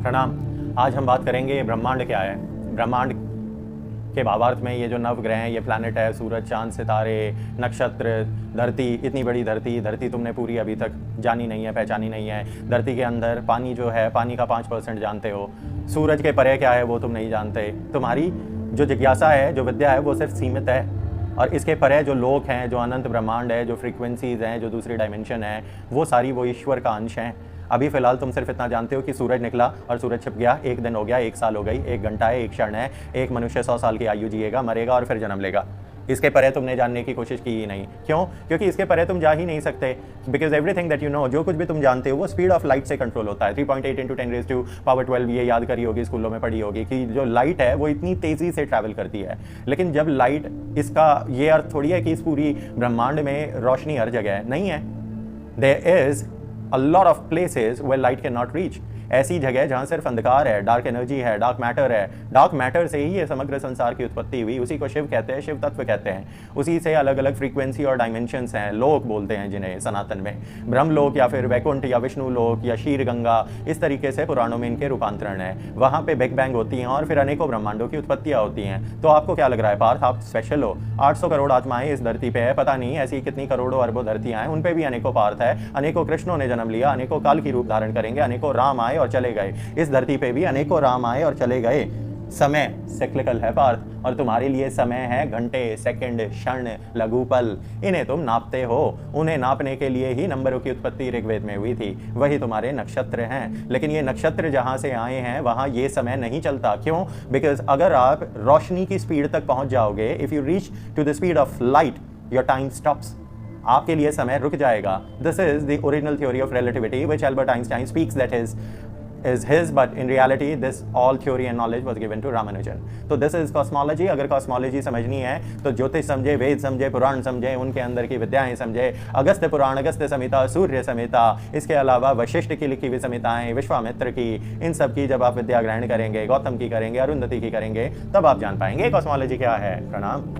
प्रणाम। आज हम बात करेंगे ब्रह्मांड क्या है। ब्रह्मांड के भावार्थ में ये जो नवग्रह हैं, ये प्लैनेट है, सूरज, चांद, सितारे, नक्षत्र, धरती, इतनी बड़ी धरती तुमने पूरी अभी तक जानी नहीं है, पहचानी नहीं है। धरती के अंदर पानी जो है, पानी का 5% जानते हो। सूरज के परे क्या है वो तुम नहीं जानते। तुम्हारी जो जिज्ञासा है, जो विद्या है, वो सिर्फ सीमित है। और इसके परे जो लोक हैं, जो अनंत ब्रह्मांड है, जो फ्रीक्वेंसीज हैं, जो दूसरी डायमेंशन है, वो सारी वो ईश्वर का अंश हैं। अभी फ़िलहाल तुम सिर्फ इतना जानते हो कि सूरज निकला और सूरज छिप गया, एक दिन हो गया, एक साल हो गई, एक घंटा है, एक क्षण है, एक मनुष्य 100 साल की आयु जिएगा, मरेगा और फिर जन्म लेगा। इसके परे तुमने जानने की कोशिश की ही नहीं। क्यों? क्योंकि इसके परे तुम जा ही नहीं सकते। Because everything that you know, जो कुछ भी तुम जानते हो, वो स्पीड ऑफ लाइट से कंट्रोल होता है। 3.8 × 10⁻12, ये याद करी होगी, स्कूलों में पढ़ी होगी कि जो लाइट है वो इतनी तेज़ी से ट्रैवल करती है। लेकिन जब लाइट, इसका ये अर्थ थोड़ी है कि इस पूरी ब्रह्मांड में रोशनी हर जगह है, नहीं है। There is a lot of places where light cannot reach। ऐसी जगह जहाँ सिर्फ अंधकार है, डार्क एनर्जी है, डार्क मैटर है। डार्क मैटर से ही ये समग्र संसार की उत्पत्ति हुई। उसी को शिव कहते हैं, शिव तत्व कहते हैं। उसी से अलग अलग फ्रीक्वेंसी और डायमेंशंस हैं, लोक बोलते हैं जिन्हें सनातन में। ब्रह्मलोक या फिर वैकुंठ या विष्णु लोक या शीर गंगा, इस तरीके से पुराणों में इनके रूपांतरण है। वहाँ पे बिग बैंग होती हैं और फिर अनेकों ब्रह्मांडों की उत्पत्तियाँ होती हैं। तो आपको क्या लग रहा है पार्थ, आप स्पेशल हो? 800 करोड़ आत्माएं इस धरती पे है, पता नहीं ऐसी कितनी करोड़ों अरबों धरतियाँ हैं, उन पे भी अनेकों पार्थ है, अनेकों कृष्णों ने जन्म लिया, अनेकों काल की रूप धारण करेंगे, अनेकों राम आए और चले गए। इस धरती पे भी अनेकों राम आए और चले गए। समय साइक्लिकल है पार्थ, और तुम्हारे लिए समय है घंटे, सेकंड, क्षण, लघु पल। इन्हें तुम नापते हो। उन्हें नापने के लिए ही नंबरों की उत्पत्ति ऋग्वेद में हुई थी। वही तुम्हारे नक्षत्र हैं। लेकिन ये नक्षत्र जहां से आए हैं वहां ये समय नहीं चलता। क्यों? बिकॉज अगर आप रोशनी की स्पीड तक पहुंच जाओगे, if you reach to the speed of light, your time stops. आपके लिए समय रुक जाएगा। This is the original theory of relativity which Albert Einstein speaks, that is his, but in reality this all theory and knowledge was given to Ramanujan। तो this is cosmology। अगर cosmology समझनी है तो ज्योतिष समझे, वेद समझे, पुराण समझे, उनके अंदर की विद्याएं समझे। अगस्त्य पुराण, अगस्त्य संहिता, सूर्य संहिता, इसके अलावा वशिष्ठ की लिखी हुई संहिताएं, विश्वामित्र की, इन सब की जब आप विद्या ग्रहण करेंगे, गौतम की करेंगे, अरुंधति की करेंगे, तब आप जान पाएंगे कॉस्मोलॉजी क्या है। प्रणाम।